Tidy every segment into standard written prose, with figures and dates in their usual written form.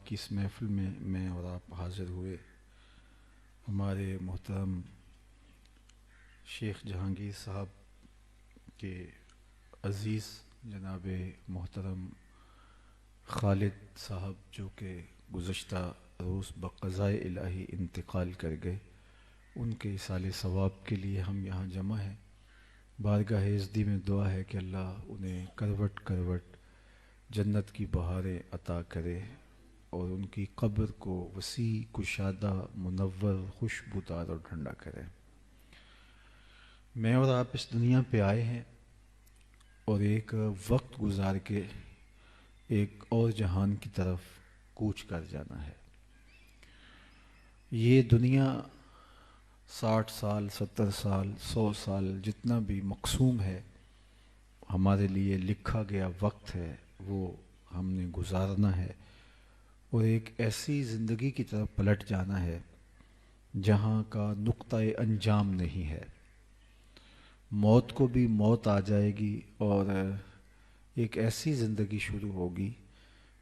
کی اس محفل میں میں اور آپ حاضر ہوئے، ہمارے محترم شیخ جہانگیر صاحب کے عزیز جناب محترم خالد صاحب جو کہ گزشتہ روز بقضائے الہی انتقال کر گئے، ان کے ایصال ثواب کے لیے ہم یہاں جمع ہیں۔ بارگاہ عزدی میں دعا ہے کہ اللہ انہیں کروٹ کروٹ جنت کی بہاریں عطا کرے اور ان کی قبر کو وسیع، کشادہ، منور، خوشبودار اور ٹھنڈا کرے۔ میں اور آپ اس دنیا پہ آئے ہیں اور ایک وقت گزار کے ایک اور جہان کی طرف کوچ کر جانا ہے۔ یہ دنیا 60 سال، 70 سال، 100 سال جتنا بھی مقسوم ہے، ہمارے لیے لکھا گیا وقت ہے، وہ ہم نے گزارنا ہے اور ایک ایسی زندگی کی طرف پلٹ جانا ہے جہاں کا نقطۂ انجام نہیں ہے۔ موت کو بھی موت آ جائے گی اور ایک ایسی زندگی شروع ہوگی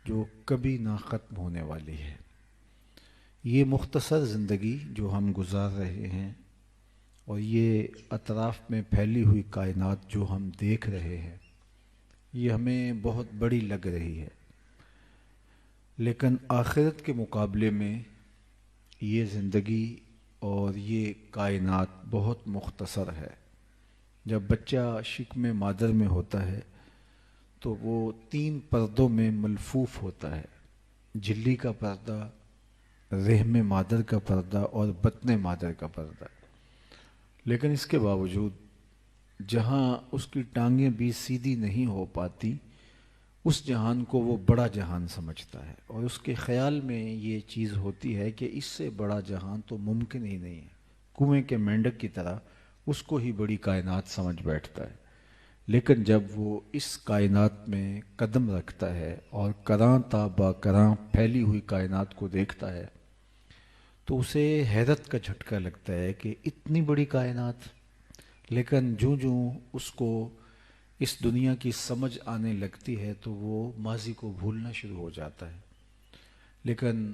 جو کبھی نہ ختم ہونے والی ہے۔ یہ مختصر زندگی جو ہم گزار رہے ہیں اور یہ اطراف میں پھیلی ہوئی کائنات جو ہم دیکھ رہے ہیں، یہ ہمیں بہت بڑی لگ رہی ہے، لیکن آخرت کے مقابلے میں یہ زندگی اور یہ کائنات بہت مختصر ہے۔ جب بچہ شکم مادر میں ہوتا ہے تو وہ 3 پردوں میں ملفوف ہوتا ہے: جھلی کا پردہ، رحم مادر کا پردہ اور بطن مادر کا پردہ۔ لیکن اس کے باوجود جہاں اس کی ٹانگیں بھی سیدھی نہیں ہو پاتی، اس جہان کو وہ بڑا جہان سمجھتا ہے اور اس کے خیال میں یہ چیز ہوتی ہے کہ اس سے بڑا جہان تو ممکن ہی نہیں ہے۔ کنویں کے مینڈک کی طرح اس کو ہی بڑی کائنات سمجھ بیٹھتا ہے، لیکن جب وہ اس کائنات میں قدم رکھتا ہے اور کراں تا با کراں پھیلی ہوئی کائنات کو دیکھتا ہے تو اسے حیرت کا جھٹکا لگتا ہے کہ اتنی بڑی کائنات۔ لیکن جوں اس کو اس دنیا کی سمجھ آنے لگتی ہے تو وہ ماضی کو بھولنا شروع ہو جاتا ہے۔ لیکن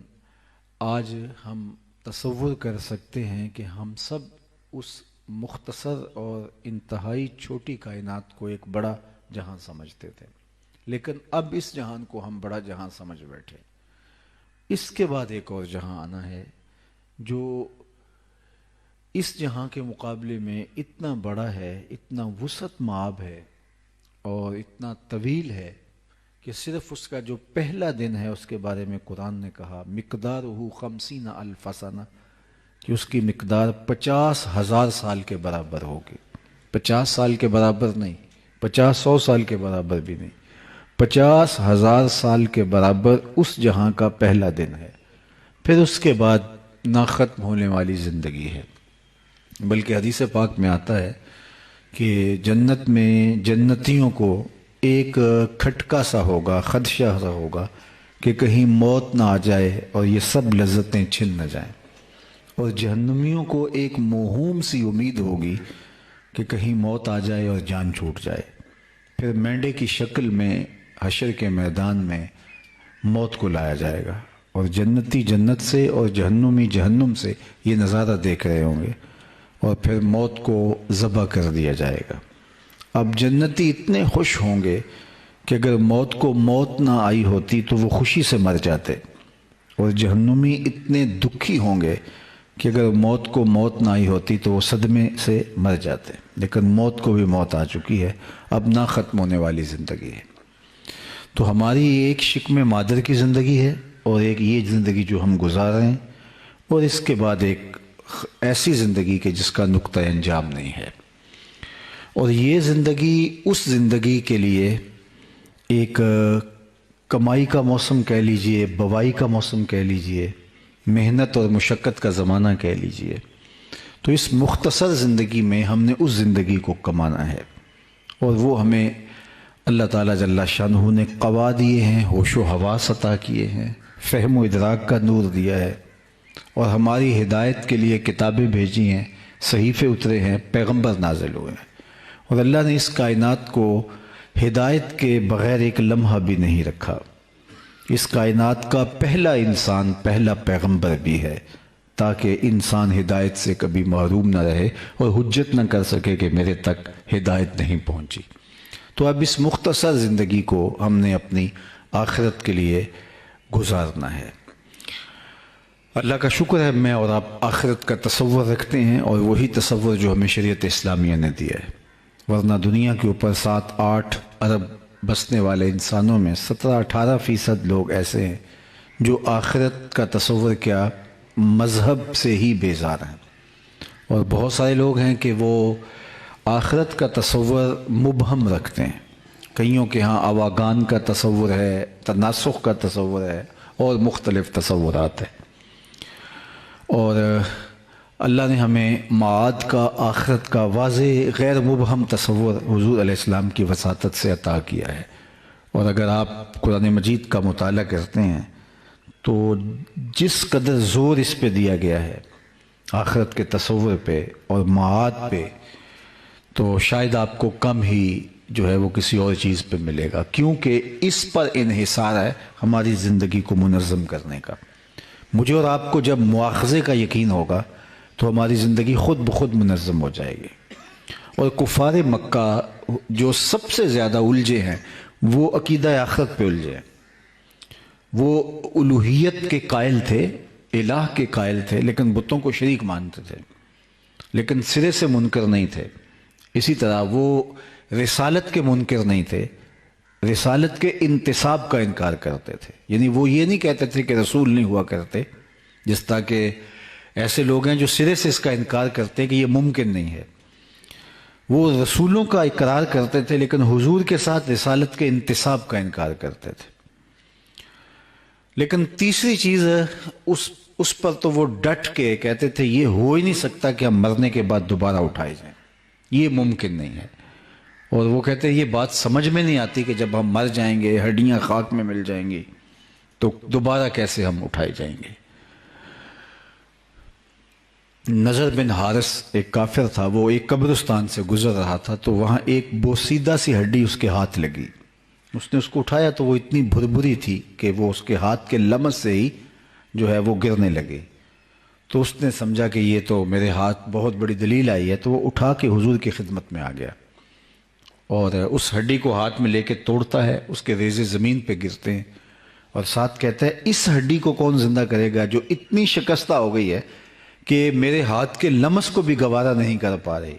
آج ہم تصور کر سکتے ہیں کہ ہم سب اس مختصر اور انتہائی چھوٹی کائنات کو ایک بڑا جہاں سمجھتے تھے، لیکن اب اس جہان کو ہم بڑا جہاں سمجھ بیٹھے۔ اس کے بعد ایک اور جہاں آنا ہے جو اس جہاں کے مقابلے میں اتنا بڑا ہے، اتنا وسعت مآب ہے اور اتنا طویل ہے کہ صرف اس کا جو پہلا دن ہے اس کے بارے میں قرآن نے کہا مقدارہ 50 الف سنہ، کہ اس کی مقدار 50,000 سال کے برابر ہوگی۔ 50 سال کے برابر نہیں، 50-100 سال کے برابر بھی نہیں، 50,000 سال کے برابر اس جہاں کا پہلا دن ہے۔ پھر اس کے بعد نہ ختم ہونے والی زندگی ہے، بلکہ حدیث پاک میں آتا ہے کہ جنت میں جنتیوں کو ایک کھٹکا سا ہوگا، خدشہ سا ہوگا کہ کہیں موت نہ آ جائے اور یہ سب لذتیں چھن نہ جائیں، اور جہنمیوں کو ایک موہوم سی امید ہوگی کہ کہیں موت آ جائے اور جان چھوٹ جائے۔ پھر مینڈے کی شکل میں حشر کے میدان میں موت کو لایا جائے گا اور جنتی جنت سے اور جہنمی جہنم سے یہ نظارہ دیکھ رہے ہوں گے، اور پھر موت کو ذبح کر دیا جائے گا۔ اب جنتی اتنے خوش ہوں گے کہ اگر موت کو موت نہ آئی ہوتی تو وہ خوشی سے مر جاتے، اور جہنمی اتنے دکھی ہوں گے کہ اگر موت کو موت نہ آئی ہوتی تو وہ صدمے سے مر جاتے۔ لیکن موت کو بھی موت آ چکی ہے، اب نہ ختم ہونے والی زندگی ہے۔ تو ہماری ایک شکم مادر کی زندگی ہے اور ایک یہ زندگی جو ہم گزار رہے ہیں، اور اس کے بعد ایک ایسی زندگی کہ جس کا نقطہ انجام نہیں ہے۔ اور یہ زندگی اس زندگی کے لیے ایک کمائی کا موسم کہہ لیجئے، بوائی کا موسم کہہ لیجئے، محنت اور مشقت کا زمانہ کہہ لیجئے۔ تو اس مختصر زندگی میں ہم نے اس زندگی کو کمانا ہے، اور وہ ہمیں اللہ تعالیٰ جل شانہ نے قوا دیے ہیں، ہوش و حواس عطا کیے ہیں، فہم و ادراک کا نور دیا ہے، اور ہماری ہدایت کے لیے کتابیں بھیجی ہیں، صحیفے اترے ہیں، پیغمبر نازل ہوئے ہیں، اور اللہ نے اس کائنات کو ہدایت کے بغیر ایک لمحہ بھی نہیں رکھا۔ اس کائنات کا پہلا انسان، پہلا پیغمبر بھی ہے، تاکہ انسان ہدایت سے کبھی محروم نہ رہے اور حجت نہ کر سکے کہ میرے تک ہدایت نہیں پہنچی۔ تو اب اس مختصر زندگی کو ہم نے اپنی آخرت کے لیے گزارنا ہے۔ اللہ کا شکر ہے میں اور آپ آخرت کا تصور رکھتے ہیں، اور وہی تصور جو ہمیں شریعت اسلامیہ نے دیا ہے، ورنہ دنیا کے اوپر 7-8 ارب بسنے والے انسانوں میں 17-18% لوگ ایسے ہیں جو آخرت کا تصور کیا مذہب سے ہی بیزار ہیں، اور بہت سارے لوگ ہیں کہ وہ آخرت کا تصور مبہم رکھتے ہیں۔ کئیوں کے ہاں آواگان کا تصور ہے، تناسخ کا تصور ہے، اور مختلف تصورات ہیں، اور اللہ نے ہمیں معاد کا، آخرت کا واضح غیر مبہم تصور حضور علیہ السلام کی وساطت سے عطا کیا ہے۔ اور اگر آپ قرآن مجید کا مطالعہ کرتے ہیں تو جس قدر زور اس پہ دیا گیا ہے آخرت کے تصور پہ اور معاد پہ، تو شاید آپ کو کم ہی جو ہے وہ کسی اور چیز پہ ملے گا، کیونکہ اس پر انحصار ہے ہماری زندگی کو منظم کرنے کا۔ مجھے اور آپ کو جب مواخذے کا یقین ہوگا تو ہماری زندگی خود بخود منظم ہو جائے گی۔ اور کفار مکہ جو سب سے زیادہ الجھے ہیں وہ عقیدہ آخرت پہ الجھے ہیں۔ وہ الوہیت کے قائل تھے، الہ کے قائل تھے، لیکن بتوں کو شریک مانتے تھے، لیکن سرے سے منکر نہیں تھے۔ اسی طرح وہ رسالت کے منکر نہیں تھے، رسالت کے انتصاب کا انکار کرتے تھے۔ یعنی وہ یہ نہیں کہتے تھے کہ رسول نہیں ہوا کرتے، جس طرح کہ ایسے لوگ ہیں جو سرے سے اس کا انکار کرتے ہیں کہ یہ ممکن نہیں ہے۔ وہ رسولوں کا اقرار کرتے تھے لیکن حضور کے ساتھ رسالت کے انتصاب کا انکار کرتے تھے۔ لیکن تیسری چیز اس پر تو وہ ڈٹ کے کہتے تھے یہ ہو ہی نہیں سکتا کہ ہم مرنے کے بعد دوبارہ اٹھائے جائیں، یہ ممکن نہیں ہے۔ اور وہ کہتے ہیں یہ بات سمجھ میں نہیں آتی کہ جب ہم مر جائیں گے، ہڈیاں خاک میں مل جائیں گی، تو دوبارہ کیسے ہم اٹھائے جائیں گے۔ نضر بن حارث ایک کافر تھا، وہ ایک قبرستان سے گزر رہا تھا تو وہاں ایک بوسیدہ سی ہڈی اس کے ہاتھ لگی۔ اس نے اس کو اٹھایا تو وہ اتنی بھربھری تھی کہ وہ اس کے ہاتھ کے لمس سے ہی جو ہے وہ گرنے لگے۔ تو اس نے سمجھا کہ یہ تو میرے ہاتھ بہت بڑی دلیل آئی ہے، تو وہ اٹھا کے حضور کی خدمت میں آ گیا اور اس ہڈی کو ہاتھ میں لے کے توڑتا ہے، اس کے ریزے زمین پہ گرتے ہیں، اور ساتھ کہتا ہے اس ہڈی کو کون زندہ کرے گا جو اتنی شکستہ ہو گئی ہے کہ میرے ہاتھ کے لمس کو بھی گوارا نہیں کر پا رہی۔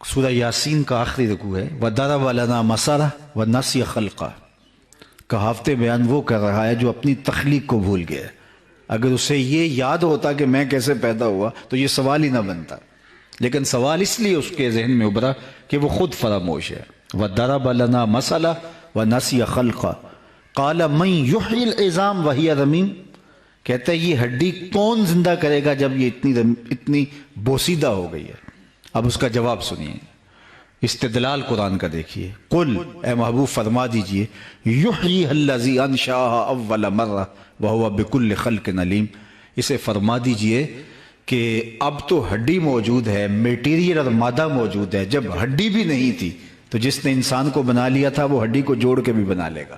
سورہ یاسین کا آخری رکوع ہے وَضَرَبَ لَنَا مَثَلًا وَنَسِیَ خَلْقَهُ، کہاوت بیان وہ کر رہا ہے جو اپنی تخلیق کو بھول گیا۔ اگر اسے یہ یاد ہوتا کہ میں کیسے پیدا ہوا تو یہ سوال ہی نہ بنتا، لیکن سوال اس لیے اس کے ذہن میں ابھرا کہ وہ خود فراموش ہے۔ وَضَرَبَ لَنَا مَثَلًا وَنَسِیَ خَلْقَهُ قَالَ مَن يُحْيِي الْعِظَامَ وَهِيَ رَمِيمٌ، کہتا ہے یہ ہڈی کون زندہ کرے گا جب یہ اتنی بوسیدہ ہو گئی ہے۔ اب اس کا جواب سنیے، استدلال قرآن کا دیکھیے۔ قل، اے محبوب فرما دیجئے، یحییھا الذی انشأھا اول مرہ وہو بکل خلق علیم، اسے فرما دیجئے کہ اب تو ہڈی موجود ہے، میٹیریل اور مادہ موجود ہے، جب ہڈی بھی نہیں تھی تو جس نے انسان کو بنا لیا تھا وہ ہڈی کو جوڑ کے بھی بنا لے گا۔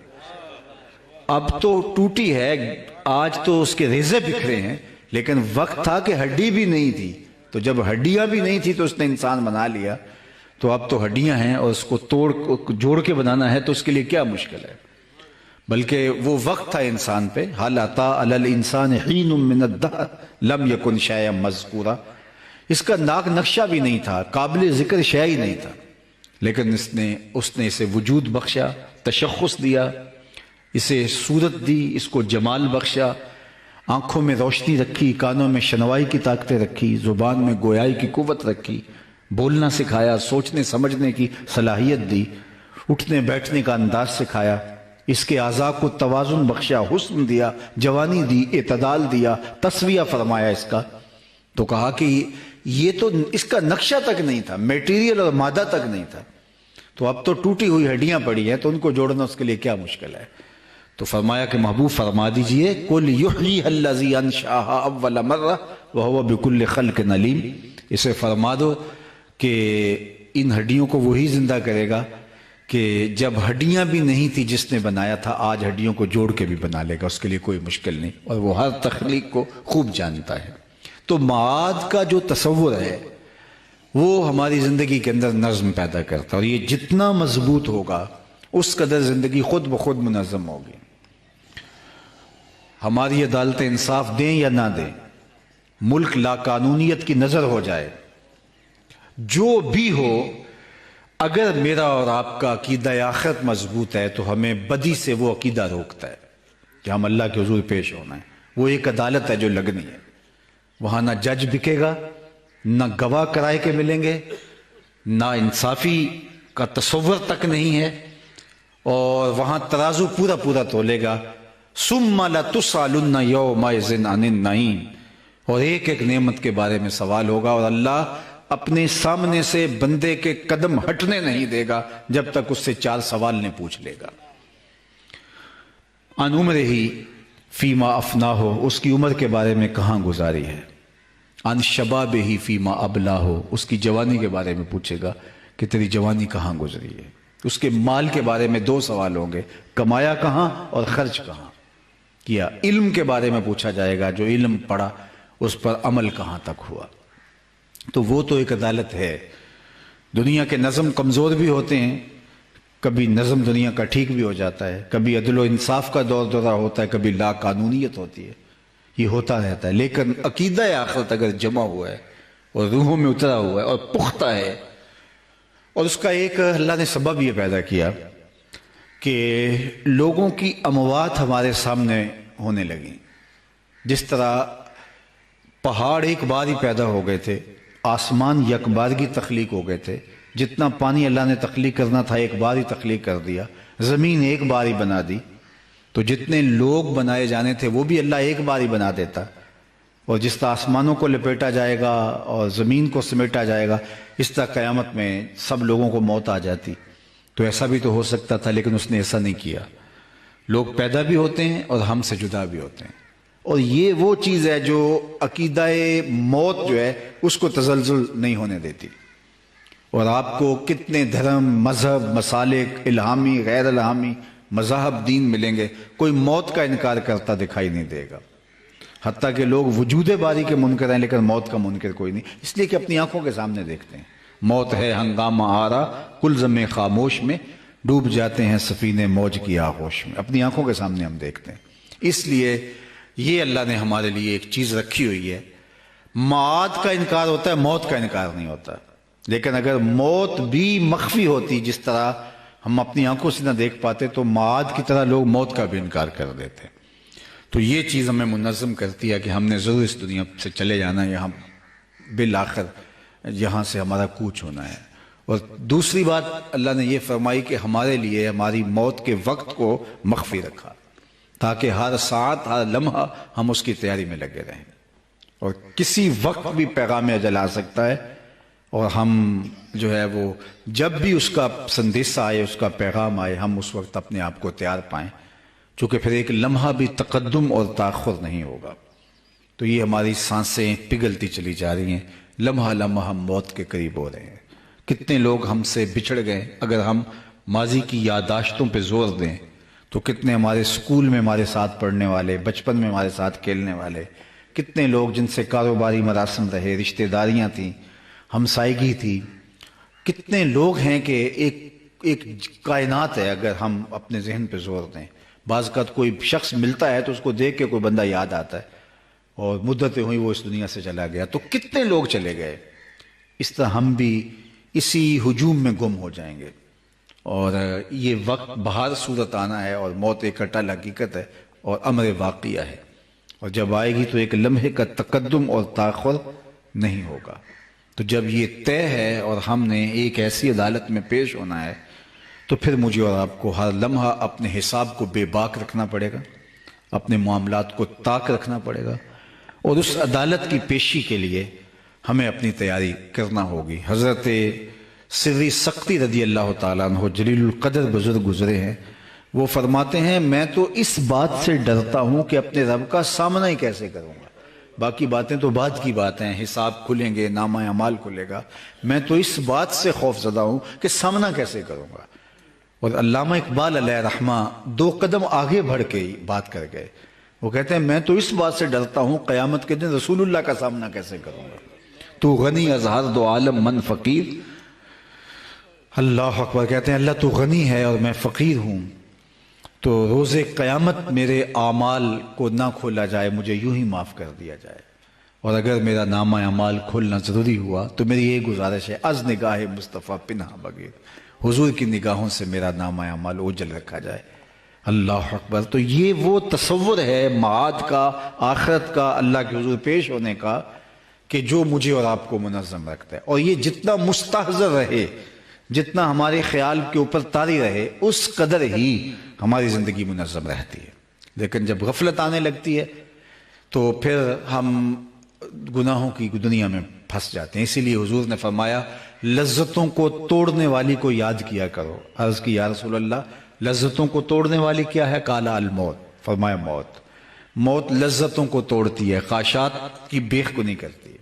اب تو ٹوٹی ہے، آج تو اس کے ریزے بکھرے ہیں، لیکن وقت تھا کہ ہڈی بھی نہیں تھی، تو جب ہڈیاں بھی نہیں تھی تو اس نے انسان بنا لیا، تو اب تو ہڈیاں ہیں اور اس کو جوڑ کے بنانا ہے تو اس کے لیے کیا مشکل ہے۔ بلکہ وہ وقت تھا انسان پہ، هل أتى على الإنسان حين من الدهر لم يكن شيئا مذكورا، اس کا ناک نقشہ بھی نہیں تھا، قابل ذکر شے ہی نہیں تھا، لیکن اس نے اسے وجود بخشا، تشخص دیا، اسے صورت دی، اس کو جمال بخشا، آنکھوں میں روشنی رکھی، کانوں میں شنوائی کی طاقتیں رکھی، زبان میں گویائی کی قوت رکھی، بولنا سکھایا، سوچنے سمجھنے کی صلاحیت دی، اٹھنے بیٹھنے کا انداز سکھایا، اس کے اعضاء کو توازن بخشا، حسن دیا، جوانی دی، اعتدال دیا، تسویہ فرمایا اس کا۔ تو کہا کہ یہ تو اس کا نقشہ تک نہیں تھا، میٹیریل اور مادہ تک نہیں تھا، تو اب تو ٹوٹی ہوئی ہڈیاں پڑی ہیں تو ان کو جوڑنا اس کے لیے کیا مشکل ہے۔ تو فرمایا کہ محبوب فرما دیجئے قل یحییھا الذی انشأھا اول مرہ وہو بکل خلق علیم، اسے فرما دو کہ ان ہڈیوں کو وہی زندہ کرے گا کہ جب ہڈیاں بھی نہیں تھی جس نے بنایا تھا، آج ہڈیوں کو جوڑ کے بھی بنا لے گا، اس کے لیے کوئی مشکل نہیں، اور وہ ہر تخلیق کو خوب جانتا ہے۔ تو معاد کا جو تصور ہے وہ ہماری زندگی کے اندر نظم پیدا کرتا ہے، اور یہ جتنا مضبوط ہوگا اس قدر زندگی خود بخود منظم ہوگی۔ ہماری عدالتیں انصاف دیں یا نہ دیں، ملک لا قانونیت کی نظر ہو جائے، جو بھی ہو، اگر میرا اور آپ کا عقیدہ آخرت مضبوط ہے تو ہمیں بدی سے وہ عقیدہ روکتا ہے کہ ہم اللہ کے حضور پیش ہونا ہے۔ وہ ایک عدالت ہے جو لگنی ہے، وہاں نہ جج بکے گا، نہ گواہ کرائے کے ملیں گے، نہ انصافی کا تصور تک نہیں ہے، اور وہاں ترازو پورا پورا تولے گا۔ ثم لتسألن یومئذ عن النعیم، اور ایک ایک نعمت کے بارے میں سوال ہوگا، اور اللہ اپنے سامنے سے بندے کے قدم ہٹنے نہیں دے گا جب تک اس سے 4 سوال نہیں پوچھ لے گا۔ عن عمرہ فیما افناہ، اس کی عمر کے بارے میں کہاں گزاری ہے۔ عن شبابہ فیما ابلاہ، اس کی جوانی کے بارے میں پوچھے گا کہ تیری جوانی کہاں گزری ہے۔ اس کے مال کے بارے میں 2 سوال ہوں گے، کمایا کہاں اور خرچ کہاں کیا۔ علم کے بارے میں پوچھا جائے گا، جو علم پڑھا اس پر عمل کہاں تک ہوا۔ تو وہ تو ایک عدالت ہے۔ دنیا کے نظم کمزور بھی ہوتے ہیں، کبھی نظم دنیا کا ٹھیک بھی ہو جاتا ہے، کبھی عدل و انصاف کا دور دورہ ہوتا ہے، کبھی لا قانونیت ہوتی ہے، یہ ہوتا رہتا ہے۔ لیکن عقیدہ آخرت اگر جمع ہوا ہے اور روحوں میں اترا ہوا ہے اور پختہ ہے، اور اس کا ایک اللہ نے سبب یہ پیدا کیا کہ لوگوں کی اموات ہمارے سامنے ہونے لگیں۔ جس طرح پہاڑ ایک بار ہی پیدا ہو گئے تھے، آسمان یک بارگی تخلیق ہو گئے تھے، جتنا پانی اللہ نے تخلیق کرنا تھا ایک بار ہی تخلیق کر دیا، زمین ایک بار ہی بنا دی، تو جتنے لوگ بنائے جانے تھے وہ بھی اللہ ایک بار ہی بنا دیتا، اور جس طرح آسمانوں کو لپیٹا جائے گا اور زمین کو سمیٹا جائے گا، اس طرح قیامت میں سب لوگوں کو موت آ جاتی۔ تو ایسا بھی تو ہو سکتا تھا، لیکن اس نے ایسا نہیں کیا۔ لوگ پیدا بھی ہوتے ہیں اور ہم سے جدا بھی ہوتے ہیں، اور یہ وہ چیز ہے جو عقیدہ موت جو ہے اس کو تزلزل نہیں ہونے دیتی۔ اور آپ کو کتنے دھرم، مذہب، مسالک، الہامی، غیر الہامی مذاہب، دین ملیں گے، کوئی موت کا انکار کرتا دکھائی نہیں دے گا۔ حتیٰ کہ لوگ وجود باری کے منکر ہیں لیکن موت کا منکر کوئی نہیں، اس لیے کہ اپنی آنکھوں کے سامنے دیکھتے ہیں۔ موت ہے ہنگامہ آرا کلزم خاموش میں، ڈوب جاتے ہیں سفینے موج کی آغوش میں، اپنی آنکھوں کے سامنے ہم دیکھتے ہیں۔ اس لیے یہ اللہ نے ہمارے لیے ایک چیز رکھی ہوئی ہے۔ معاد کا انکار ہوتا ہے، موت کا انکار نہیں ہوتا۔ لیکن اگر موت بھی مخفی ہوتی، جس طرح ہم اپنی آنکھوں سے نہ دیکھ پاتے، تو معاد کی طرح لوگ موت کا بھی انکار کر دیتے۔ تو یہ چیز ہمیں منظم کرتی ہے کہ ہم نے ضرور اس دنیا سے چلے جانا ہے، یہاں بالآخر یہاں سے ہمارا کوچ ہونا ہے۔ اور دوسری بات اللہ نے یہ فرمائی کہ ہمارے لیے ہماری موت کے وقت کو مخفی رکھا، تاکہ ہر ساعت، ہر لمحہ ہم اس کی تیاری میں لگے رہیں، اور کسی وقت بھی پیغام اجل آ سکتا ہے، اور ہم جو ہے وہ جب بھی اس کا سندیسہ آئے، اس کا پیغام آئے، ہم اس وقت اپنے آپ کو تیار پائیں، چونکہ پھر ایک لمحہ بھی تقدم اور تاخر نہیں ہوگا۔ تو یہ ہماری سانسیں پگھلتی چلی جا رہی ہیں، لمحہ لمحہ ہم موت کے قریب ہو رہے ہیں۔ کتنے لوگ ہم سے بچھڑ گئے، اگر ہم ماضی کی یادداشتوں پہ زور دیں تو کتنے ہمارے اسکول میں ہمارے ساتھ پڑھنے والے، بچپن میں ہمارے ساتھ کھیلنے والے، کتنے لوگ جن سے کاروباری مراسم رہے، رشتہ داریاں تھیں، ہمسائیگی تھی، کتنے لوگ ہیں کہ ایک کائنات ہے اگر ہم اپنے ذہن پہ زور دیں۔ بعض اوقات کوئی شخص ملتا ہے تو اس کو دیکھ کے کوئی بندہ یاد آتا ہے، اور مدتیں ہوئی وہ اس دنیا سے چلا گیا، تو کتنے لوگ چلے گئے۔ اس طرح ہم بھی اسی ہجوم میں گم ہو جائیں گے، اور یہ وقت بہر صورت آنا ہے، اور موت ایک اٹل حقیقت ہے اور امر واقعہ ہے، اور جب آئے گی تو ایک لمحے کا تقدم اور تاخر نہیں ہوگا۔ تو جب یہ طے ہے اور ہم نے ایک ایسی عدالت میں پیش ہونا ہے، تو پھر مجھے اور آپ کو ہر لمحہ اپنے حساب کو بے باک رکھنا پڑے گا، اپنے معاملات کو تاک رکھنا پڑے گا، اور اس عدالت کی پیشی کے لیے ہمیں اپنی تیاری کرنا ہوگی۔ حضرت سری سختی رضی اللہ تعالیٰ عنہ جلیل القدر بزرگ گزرے ہیں، وہ فرماتے ہیں میں تو اس بات سے ڈرتا ہوں کہ اپنے رب کا سامنا ہی کیسے کروں گا، باقی باتیں تو بعد کی بات ہیں، حساب کھلیں گے، نامہ اعمال کھلے گا، میں تو اس بات سے خوف زدہ ہوں کہ سامنا کیسے کروں گا۔ اور علامہ اقبال علیہ رحمہ 2 قدم آگے بڑھ کے ہی بات کر گئے. وہ کہتے ہیں میں تو اس بات سے ڈرتا ہوں قیامت کے دن رسول اللہ کا سامنا کیسے کروں گا. تو غنی از ہر دو عالم من فقیر. اللہ اکبر. کہتے ہیں اللہ تو غنی ہے اور میں فقیر ہوں، تو روز قیامت میرے اعمال کو نہ کھولا جائے، مجھے یوں ہی معاف کر دیا جائے. اور اگر میرا نامہ اعمال کھولنا ضروری ہوا تو میری یہ گزارش ہے، از نگاہ مصطفیٰ پنہا بغیر، حضور کی نگاہوں سے میرا نامہ اعمال اوجھل رکھا جائے. اللہ اکبر. تو یہ وہ تصور ہے معاد کا، آخرت کا، اللہ کے حضور پیش ہونے کا، کہ جو مجھے اور آپ کو منظم رکھتا ہے. اور یہ جتنا مستحضر رہے، جتنا ہمارے خیال کے اوپر طاری رہے، اس قدر ہی ہماری زندگی منظم رہتی ہے. لیکن جب غفلت آنے لگتی ہے تو پھر ہم گناہوں کی دنیا میں پھنس جاتے ہیں. اسی لیے حضور نے فرمایا لذتوں کو توڑنے والی کو یاد کیا کرو. عرض کی یا رسول اللہ لذتوں کو توڑنے والی کیا ہے؟ قالا الموت. فرمایا موت. موت لذتوں کو توڑتی ہے، خواہشات کی بیخ کو نہیں کرتی ہے.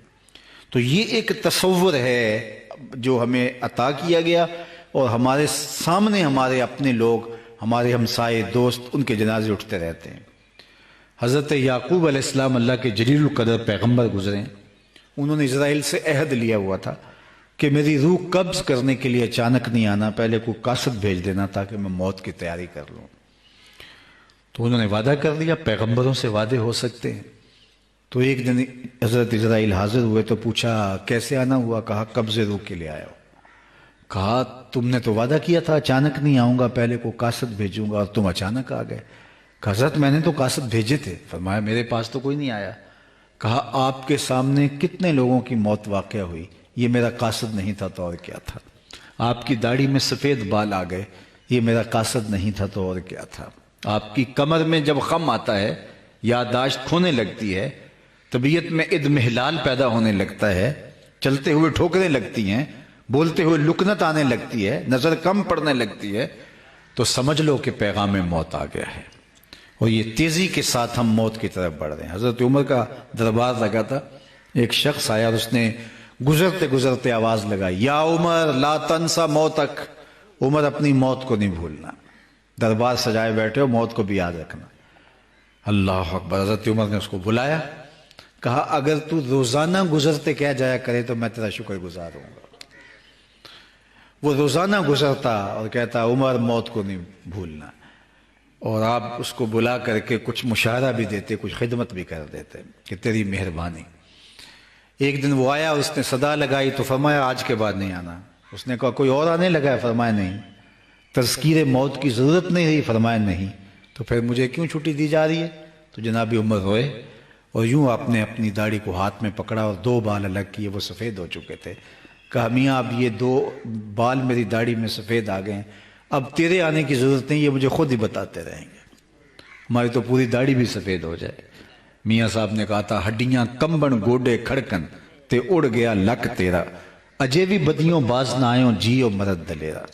تو یہ ایک تصور ہے جو ہمیں عطا کیا گیا، اور ہمارے سامنے ہمارے اپنے لوگ، ہمارے ہمسائے دوست، ان کے جنازے اٹھتے رہتے ہیں. حضرت یعقوب علیہ السلام اللہ کے جلیل القدر پیغمبر گزرے. انہوں نے اسرائیل سے عہد لیا ہوا تھا کہ میری روح قبض کرنے کے لیے اچانک نہیں آنا، پہلے کوئی قاصد بھیج دینا تاکہ میں موت کی تیاری کر لوں. تو انہوں نے وعدہ کر لیا. پیغمبروں سے وعدے ہو سکتے ہیں. تو ایک دن حضرت اسرائیل حاضر ہوئے تو پوچھا کیسے آنا ہوا؟ کہا قبض روح کے لیے آیا ہو. کہا تم نے تو وعدہ کیا تھا اچانک نہیں آؤں گا، پہلے کو قاصد بھیجوں گا، اور تم اچانک آ گئے. کہا حضرت میں نے تو قاصد بھیجے تھے. فرمایا میرے پاس تو کوئی نہیں آیا. کہا آپ کے سامنے کتنے لوگوں کی موت واقع ہوئی، یہ میرا قاصد نہیں تھا تو اور کیا تھا. آپ کی داڑھی میں سفید بال آ گئے، یہ میرا قاصد نہیں تھا تو اور کیا تھا. آپ کی کمر میں جب خم آتا ہے، یادداشت کھونے لگتی ہے، طبیعت میں اضمحلال پیدا ہونے لگتا ہے، چلتے ہوئے ٹھوکریں لگتی ہیں، بولتے ہوئے لکنت آنے لگتی ہے، نظر کم پڑنے لگتی ہے، تو سمجھ لو کہ پیغام موت آ گیا ہے. اور یہ تیزی کے ساتھ ہم موت کی طرف بڑھ رہے ہیں. حضرت عمر کا دربار لگا تھا. ایک شخص آیا اور اس نے گزرتے گزرتے آواز لگائی یا عمر لا تنسا موتک. عمر اپنی موت کو نہیں بھولنا. دربار سجائے بیٹھے ہو، موت کو بھی یاد رکھنا. اللہ اکبر. حضرت عمر نے اس کو بلایا، کہا اگر تو روزانہ گزرتے کیا جایا کرے تو میں تیرا شکر گزار ہوں گا. وہ روزانہ گزرتا اور کہتا عمر موت کو نہیں بھولنا. اور آپ اس کو بلا کر کے کچھ مشاہرہ بھی دیتے، کچھ خدمت بھی کر دیتے کہ تیری مہربانی. ایک دن وہ آیا، اس نے صدا لگائی تو فرمایا آج کے بعد نہیں آنا. اس نے کہا کوئی اور آنے لگا ہے؟ فرمایا نہیں. تذکیر موت کی ضرورت نہیں رہی؟ فرمایا نہیں. تو پھر مجھے کیوں چھٹی دی جا رہی ہے؟ تو جناب عمر روئے اور یوں آپ نے اپنی داڑھی کو ہاتھ میں پکڑا اور 2 بال الگ کیے، وہ سفید ہو چکے تھے. کہا میاں اب یہ 2 بال میری داڑھی میں سفید آ گئے ہیں، اب تیرے آنے کی ضرورت نہیں، یہ مجھے خود ہی بتاتے رہیں گے. ہماری تو پوری داڑھی بھی سفید ہو جائے. میاں صاحب نے کہا تھا ہڈیاں کمبن گوڈے کھڑکن تے اڑ گیا لک تیرا، اجے بھی بدیوں باز نہ آئیں جیو مرد دلیرا.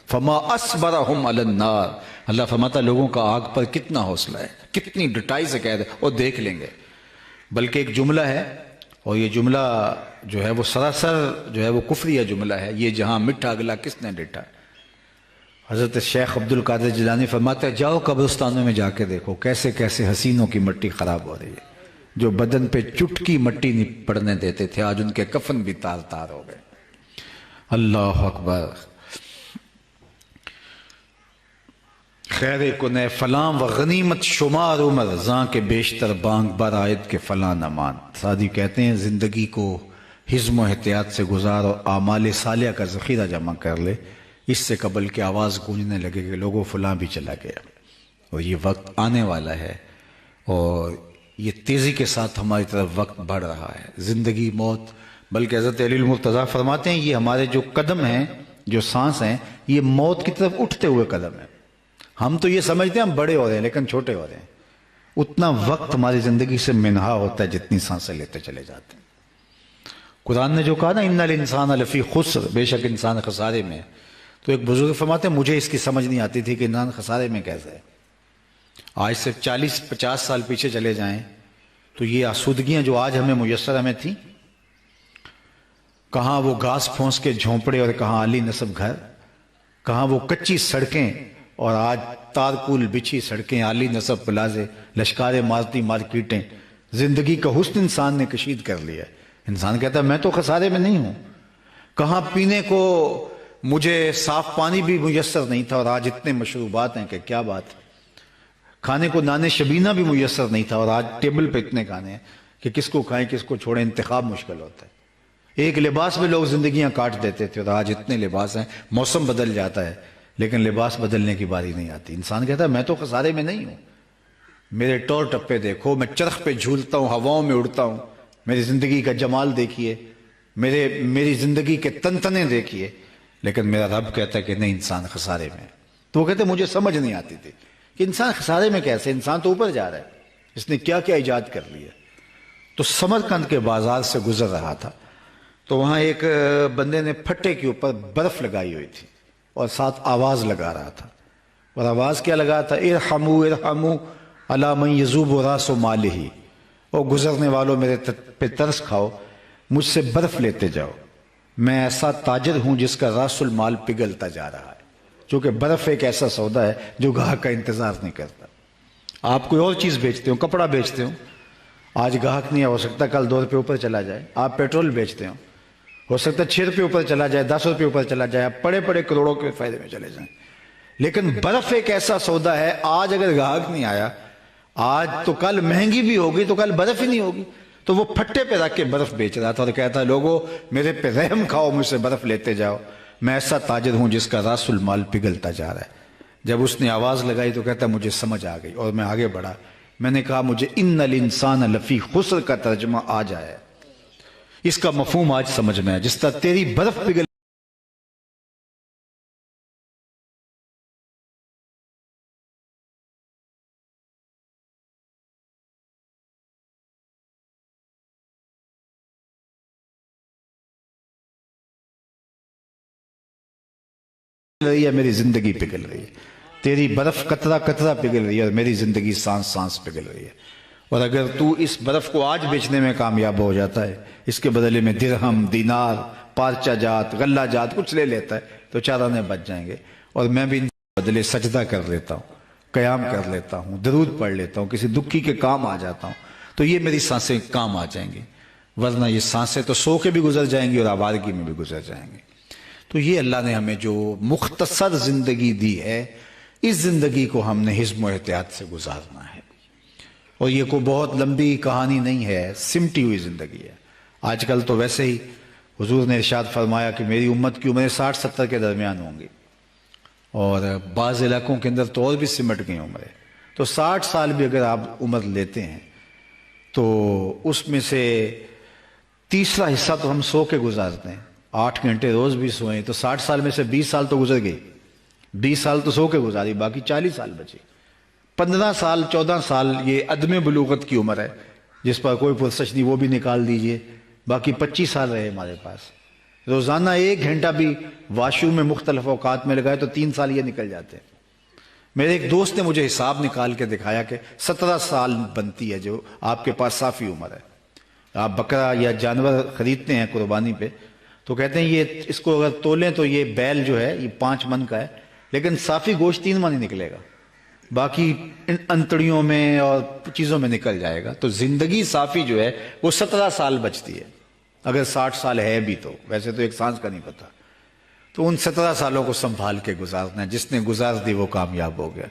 فما اصبرہم علی النار. اللہ فرماتا لوگوں کا آگ پر کتنا حوصلہ ہے، کتنی ڈٹائی سے کہہ دے اور دیکھ لیں گے. بلکہ ایک جملہ ہے، اور یہ جملہ جو ہے وہ سراسر جو ہے وہ کفریہ جملہ ہے، یہ جہاں مٹھا گلا کس نے ڈٹا. حضرت شیخ عبد القادر جیلانی فرماتے ہیں جاؤ قبرستانوں میں جا کے دیکھو کیسے کیسے حسینوں کی مٹی خراب ہو رہی ہے. جو بدن پہ چٹکی مٹی نہیں پڑنے دیتے تھے، آج ان کے کفن بھی تار تار ہو گئے. اللہ اکبر. خیر کنے فلاں و غنیمت شمار عمر زاں کے بیشتر بانگ برآید کے فلاں نمان. سعدی کہتے ہیں زندگی کو حزم و احتیاط سے گزار اور اعمال صالحہ کا ذخیرہ جمع کر لے، اس سے قبل کہ آواز گونجنے لگے کہ لوگوں فلاں بھی چلا گیا. اور یہ وقت آنے والا ہے اور یہ تیزی کے ساتھ ہماری طرف وقت بڑھ رہا ہے. زندگی موت، بلکہ حضرت علی المرتضیٰ فرماتے ہیں یہ ہمارے جو قدم ہیں، جو سانس ہیں، یہ موت کی طرف اٹھتے ہوئے قدم ہیں. ہم تو یہ سمجھتے ہیں ہم بڑے ہو رہے ہیں لیکن چھوٹے ہو رہے ہیں. اتنا وقت ہماری زندگی سے منہا ہوتا ہے جتنی سانسیں لیتے چلے جاتے ہیں. قرآن نے جو کہا نا ان الانسان لفی خسر، بے شک انسان خسارے میں. تو ایک بزرگ فرماتے ہیں مجھے اس کی سمجھ نہیں آتی تھی کہ انسان خسارے میں کیسے ہے. آج سے 40-50 سال پیچھے چلے جائیں تو یہ آسودگیاں جو آج ہمیں میسر ہمیں تھیں، کہاں وہ گھاس پھونس کے جھونپڑے اور کہاں عالی نصب گھر. کہاں وہ کچی سڑکیں اور آج تارکول بچھی سڑکیں، عالی نصب پلازے، لشکار مارتی مارکیٹیں، زندگی کا حسن انسان نے کشید کر لیا ہے۔ انسان کہتا ہے میں تو خسارے میں نہیں ہوں۔ کہاں پینے کو مجھے صاف پانی بھی میسر نہیں تھا اور آج اتنے مشروبات ہیں کہ کیا بات ہے۔ کھانے کو نان شبینہ بھی میسر نہیں تھا اور آج ٹیبل پہ اتنے کھانے ہیں کہ کس کو کھائیں کس کو چھوڑیں، انتخاب مشکل ہوتا ہے۔ ایک لباس میں لوگ زندگیاں کاٹ دیتے تھے اور آج اتنے لباس ہیں، موسم بدل جاتا ہے لیکن لباس بدلنے کی باری نہیں آتی۔ انسان کہتا ہے میں تو خسارے میں نہیں ہوں، میرے ٹور ٹپے دیکھو، میں چرخ پہ جھولتا ہوں، ہواؤں میں اڑتا ہوں، میری زندگی کا جمال دیکھیے، میری زندگی کے تنتنے دیکھیے، لیکن میرا رب کہتا ہے کہ نہیں، انسان خسارے میں ہے۔ تو وہ کہتے ہیں مجھے سمجھ نہیں آتی تھی کہ انسان خسارے میں کیسے، انسان تو اوپر جا رہا ہے، اس نے کیا کیا ایجاد کر لیا۔ تو سمرقند کے بازار سے گزر رہا تھا تو وہاں ایک بندے نے پھٹے کے اوپر برف لگائی ہوئی تھی اور ساتھ آواز لگا رہا تھا، اور آواز کیا لگا تھا؟ ارحمو ارحمو علی من یذوب راس مالہ، اور گزرنے والوں میرے پہ ترس کھاؤ، مجھ سے برف لیتے جاؤ، میں ایسا تاجر ہوں جس کا راس المال پگھلتا جا رہا ہے۔ چونکہ برف ایک ایسا سودا ہے جو گاہک کا انتظار نہیں کرتا۔ آپ کوئی اور چیز بیچتے ہو، کپڑا بیچتے ہو، آج گاہک نہیں ہو سکتا کل 2 روپے اوپر چلا جائے۔ آپ پیٹرول بیچتے ہو سکتا ہے 6 روپے اوپر چلا جائے، 10 روپے اوپر چلا جائے، آپ پڑے پڑے کروڑوں کے فائدے میں چلے جائیں۔ لیکن برف ایک ایسا سودا ہے، آج اگر گاہک نہیں آیا، آج تو کل مہنگی بھی ہوگی تو کل برف ہی نہیں ہوگی۔ تو وہ پھٹے پہ رکھ کے برف بیچ رہا تھا اور کہتا ہے لوگوں میرے پہ رحم کھاؤ، مجھ سے برف لیتے جاؤ، میں ایسا تاجر ہوں جس کا راس المال پگھلتا جا رہا ہے۔ جب اس نے آواز لگائی تو کہتا ہے مجھے سمجھ آ گئی، اور میں آگے بڑھا، میں نے کہا مجھے ان الانسان لفی خسر کا ترجمہ آ جائے، اس کا مفہوم آج سمجھ میں ہے۔ جس طرح تیری برف پگھل رہی ہے، میری زندگی پگھل رہی ہے، تیری برف قطرہ قطرہ پگھل رہی ہے اور میری زندگی سانس سانس پگھل رہی ہے۔ اور اگر تو اس برف کو آج بیچنے میں کامیاب ہو جاتا ہے، اس کے بدلے میں درہم، دینار، پارچہ جات، غلہ جات کچھ لے لیتا ہے تو 4 آنے بچ جائیں گے، اور میں بھی ان کے بدلے سجدہ کر لیتا ہوں، قیام کر لیتا ہوں، درود پڑھ لیتا ہوں، کسی دکھی کے کام آ جاتا ہوں، تو یہ میری سانسیں کام آ جائیں گی، ورنہ یہ سانسیں تو سو کے بھی گزر جائیں گی اور آوارگی میں بھی گزر جائیں گی۔ تو یہ اللہ نے ہمیں جو مختصر زندگی دی ہے، اس زندگی کو ہم نے حزم و احتیاط سے گزارنا ہے، اور یہ کوئی بہت لمبی کہانی نہیں ہے، سمٹی ہوئی زندگی ہے۔ آج کل تو ویسے ہی حضور نے ارشاد فرمایا کہ میری امت کی عمریں 60-70 کے درمیان ہوں گی، اور بعض علاقوں کے اندر تو اور بھی سمٹ گئی عمریں۔ تو 60 سال بھی اگر آپ عمر لیتے ہیں تو اس میں سے تیسرا حصہ تو ہم سو کے گزارتے ہیں، 8 گھنٹے روز بھی سوئیں تو 60 سال میں سے 20 سال تو گزر گئی، 20 سال تو سو کے گزاری، باقی 40 سال بچے۔ 15 سال 14 سال یہ عدم بلوغت کی عمر ہے جس پر کوئی پرسش نہیں، وہ بھی نکال دیجئے، باقی 25 سال رہے ہمارے پاس۔ روزانہ 1 گھنٹہ بھی واش روم میں مختلف اوقات میں لگائے تو 3 سال یہ نکل جاتے ہیں۔ میرے ایک دوست نے مجھے حساب نکال کے دکھایا کہ 17 سال بنتی ہے جو آپ کے پاس صافی عمر ہے۔ آپ بکرا یا جانور خریدتے ہیں قربانی پہ تو کہتے ہیں یہ اس کو اگر تولیں تو یہ بیل جو ہے یہ 5 من کا ہے، لیکن صافی گوشت 3 من ہی نکلے گا، باقی انتڑیوں میں اور چیزوں میں نکل جائے گا۔ تو زندگی صافی جو ہے وہ 17 سال بچتی ہے، اگر 60 سال ہے بھی تو، ویسے تو ایک سانس کا نہیں پتا۔ تو ان 17 سالوں کو سنبھال کے گزارنا ہے، جس نے گزار دی وہ کامیاب ہو گیا،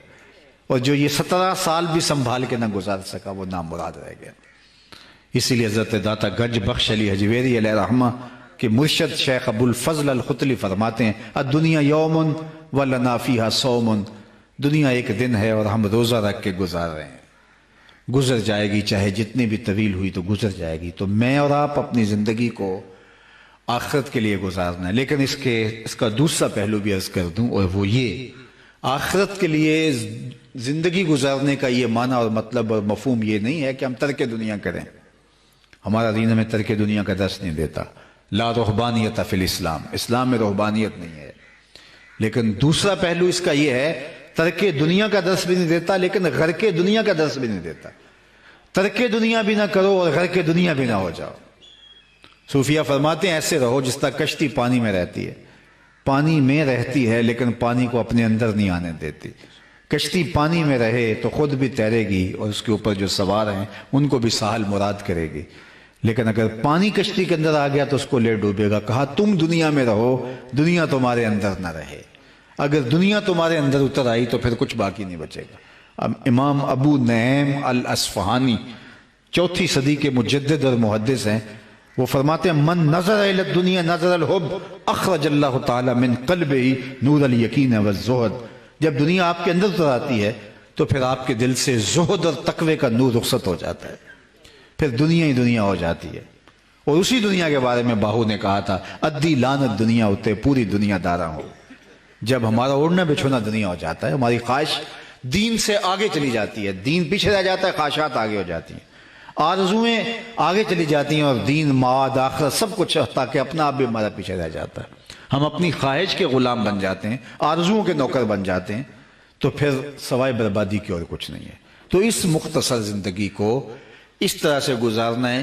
اور جو یہ 17 سال بھی سنبھال کے نہ گزار سکا وہ نامراد رہ گیا۔ اسی لیے حضرت داتا گنج بخش علی حجویری علیہ رحمہ کہ مرشد شیخ ابو الفضل الختلی فرماتے ہیں الدنیا یوم ولنا فیہا صوم، دنیا ایک دن ہے اور ہم روزہ رکھ کے گزار رہے ہیں، گزر جائے گی، چاہے جتنی بھی طویل ہوئی تو گزر جائے گی۔ تو میں اور آپ اپنی زندگی کو آخرت کے لیے گزارنا ہے، لیکن اس کا دوسرا پہلو بھی عرض کر دوں، اور وہ یہ آخرت کے لیے زندگی گزارنے کا یہ معنی اور مطلب اور مفہوم یہ نہیں ہے کہ ہم ترک دنیا کریں، ہمارا دین ہمیں ترک دنیا کا درس نہیں دیتا، لا رہبانیت فی الاسلام، اسلام میں رہبانیت نہیں ہے۔ لیکن دوسرا پہلو اس کا یہ ہے، ترک دنیا کا درس بھی نہیں دیتا لیکن غرق دنیا کا درس بھی نہیں دیتا۔ ترک دنیا بھی نہ کرو اور غرق دنیا بھی نہ ہو جاؤ۔ صوفیہ فرماتے ہیں ایسے رہو جس طرح کشتی پانی میں رہتی ہے، پانی میں رہتی ہے لیکن پانی کو اپنے اندر نہیں آنے دیتی۔ کشتی پانی میں رہے تو خود بھی تیرے گی اور اس کے اوپر جو سوار ہیں ان کو بھی ساحل مراد کرے گی، لیکن اگر پانی کشتی کے اندر آ گیا تو اس کو لے ڈوبے گا۔ کہا تم دنیا میں رہو، دنیا تمہارے اندر نہ رہے۔ اگر دنیا تمہارے اندر اتر آئی تو پھر کچھ باقی نہیں بچے گا۔ اب امام ابو نعیم الاصفہانی 4 صدی کے مجدد اور محدث ہیں، وہ فرماتے ہیں من نظر الی الدنیا نظر الحب اخرج اللہ تعالی من قلبہ نور الیقین والزہد۔ جب دنیا آپ کے اندر اتر آتی ہے تو پھر آپ کے دل سے زہد اور تقوی کا نور رخصت ہو جاتا ہے، پھر دنیا ہی دنیا ہو جاتی ہے۔ اور اسی دنیا کے بارے میں باہو نے کہا تھا ادی لعنت دنیا ہوتے پوری دنیا دارا ہو۔ جب ہمارا اوڑھنا بچھونا دنیا ہو جاتا ہے، ہماری خواہش دین سے آگے چلی جاتی ہے، دین پیچھے رہ جاتا ہے، خواہشات آگے ہو جاتی ہیں، آرزویں آگے چلی جاتی ہیں، اور دین معاد آخرت سب کچھ تاکہ اپنا آپ بھی ہمارا پیچھے رہ جاتا ہے۔ ہم اپنی خواہش کے غلام بن جاتے ہیں، آرزوؤں کے نوکر بن جاتے ہیں، تو پھر سوائے بربادی کی اور کچھ نہیں ہے۔ تو اس مختصر زندگی کو اس طرح سے گزارنا ہے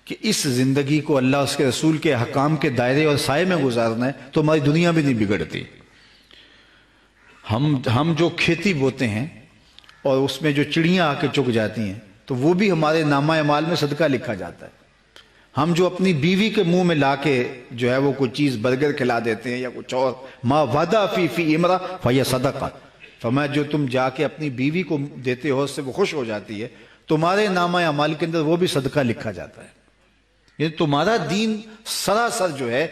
کہ اس زندگی کو اللہ اس کے رسول کے حکام کے دائرے اور سائے میں گزارنا ہے، تو ہماری دنیا بھی نہیں بگڑتی۔ ہم جو کھیتی بوتے ہیں اور اس میں جو چڑیاں آ کے چگ جاتی ہیں تو وہ بھی ہمارے نامہ اعمال میں صدقہ لکھا جاتا ہے۔ ہم جو اپنی بیوی کے منہ میں لا کے جو ہے وہ کوئی چیز برگر کھلا دیتے ہیں یا کچھ اور، ما وعدہ فی امرا فہی صدقہ، فرمایا جو تم جا کے اپنی بیوی کو دیتے ہو اس سے وہ خوش ہو جاتی ہے، تمہارے نامہ اعمال کے اندر وہ بھی صدقہ لکھا جاتا ہے۔ یعنی تمہارا دین سراسر جو ہے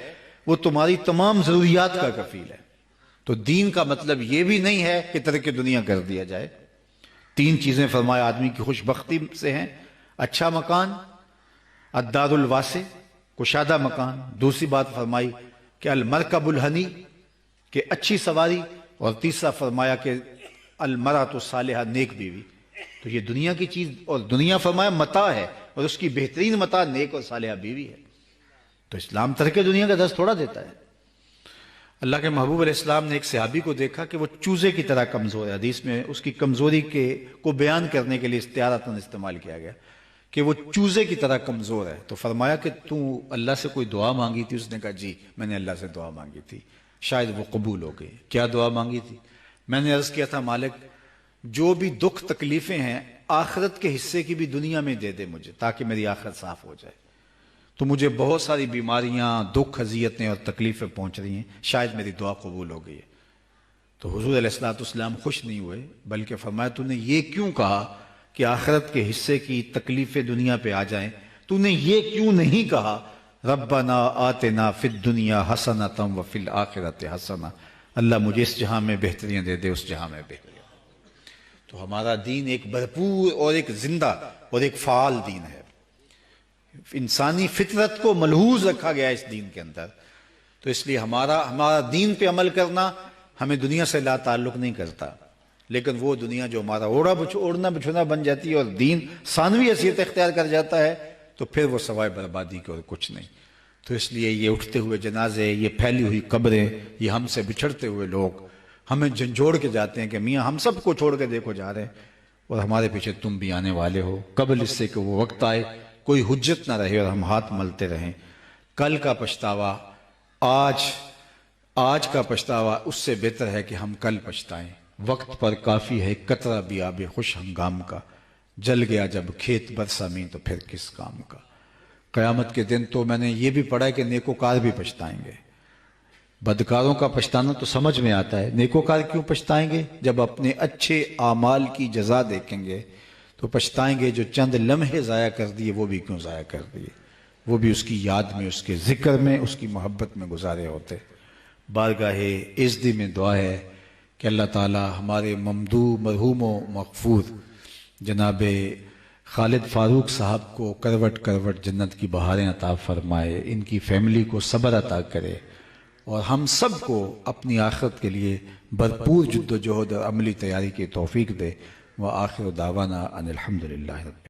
وہ تمہاری تمام ضروریات کا کفیل ہے۔ تو دین کا مطلب یہ بھی نہیں ہے کہ ترک دنیا کر دیا جائے۔ 3 چیزیں فرمایا آدمی کی خوش بختی سے ہیں: اچھا مکان، الدار الواسع، کشادہ مکان۔ دوسری بات فرمائی کہ المرکب الحنی، کہ اچھی سواری، اور تیسرا فرمایا کہ المرأۃ الصالحہ، نیک بیوی۔ تو یہ دنیا کی چیز، اور دنیا فرمایا متاع ہے، اور اس کی بہترین متاع نیک اور صالحہ بیوی ہے۔ تو اسلام ترک دنیا کا درس تھوڑا دیتا ہے۔ اللہ کے محبوب علیہ السلام نے ایک صحابی کو دیکھا کہ وہ چوزے کی طرح کمزور ہے۔ حدیث میں اس کی کمزوری کو بیان کرنے کے لیے استعارتاً استعمال کیا گیا کہ وہ چوزے کی طرح کمزور ہے۔ تو فرمایا کہ تو اللہ سے کوئی دعا مانگی تھی؟ اس نے کہا جی میں نے اللہ سے دعا مانگی تھی، شاید وہ قبول ہو گئی۔ کیا دعا مانگی تھی؟ میں نے عرض کیا تھا مالک جو بھی دکھ تکلیفیں ہیں آخرت کے حصے کی بھی دنیا میں دے دے مجھے، تاکہ میری آخرت صاف ہو جائے۔ تو مجھے بہت ساری بیماریاں، دکھ، اذیتیں اور تکلیفیں پہنچ رہی ہیں، شاید میری دعا قبول ہو گئی ہے۔ تو حضور علیہ السلام خوش نہیں ہوئے، بلکہ فرمایا تو نے یہ کیوں کہا کہ آخرت کے حصے کی تکلیفیں دنیا پہ آ جائیں؟ تو نے یہ کیوں نہیں کہا ربنا آتنا فی الدنیا حسنۃ وفی الآخرۃ حسنہ، اللہ مجھے اس جہاں میں بہتریاں دے دے، اس جہاں میں بہتریاں۔ تو ہمارا دین ایک بھرپور اور ایک زندہ اور ایک فعال دین ہے۔ انسانی فطرت کو ملحوظ رکھا گیا اس دین کے اندر۔ تو اس لیے ہمارا دین پہ عمل کرنا ہمیں دنیا سے لا تعلق نہیں کرتا، لیکن وہ دنیا جو ہمارا اوڑھنا بچھونا بن جاتی ہے اور دین ثانوی حیثیت اختیار کر جاتا ہے، تو پھر وہ سوائے بربادی کے اور کچھ نہیں۔ تو اس لیے یہ اٹھتے ہوئے جنازے، یہ پھیلی ہوئی قبریں، یہ ہم سے بچھڑتے ہوئے لوگ ہمیں جھنجھوڑ کے جاتے ہیں کہ میاں ہم سب کو چھوڑ کے دیکھو جا رہے ہیں، اور ہمارے پیچھے تم بھی آنے والے ہو، قبل اس سے کہ وہ وقت آئے کوئی حجت نہ رہے اور ہم ہاتھ ملتے رہیں۔ کل کا پچھتاوا آج کا پچھتاوا اس سے بہتر ہے کہ ہم کل پچھتائیں۔ وقت پر کافی ہے قطرہ بھی آب خوش ہنگام کا، جل گیا جب کھیت برسا میں تو پھر کس کام کا۔ قیامت کے دن تو میں نے یہ بھی پڑھا ہے کہ نیکوکار بھی پچھتائیں گے۔ بدکاروں کا پچھتانا تو سمجھ میں آتا ہے، نیکوکار کیوں پچھتائیں گے؟ جب اپنے اچھے اعمال کی جزا دیکھیں گے تو پچھتائیں گے جو چند لمحے ضائع کر دیے وہ بھی کیوں ضائع کر دیے، وہ بھی اس کی یاد میں، اس کے ذکر میں، اس کی محبت میں گزارے ہوتے۔ بارگاہ عزت میں دعا ہے کہ اللہ تعالی ہمارے ممدوح مرحوم و مغفور جناب خالد فاروق صاحب کو کروٹ کروٹ جنت کی بہاریں عطا فرمائے، ان کی فیملی کو صبر عطا کرے، اور ہم سب کو اپنی آخرت کے لیے بھرپور جد و جہد اور عملی تیاری کی توفیق دے۔ وآخر دعوانا ان الحمدللہ رب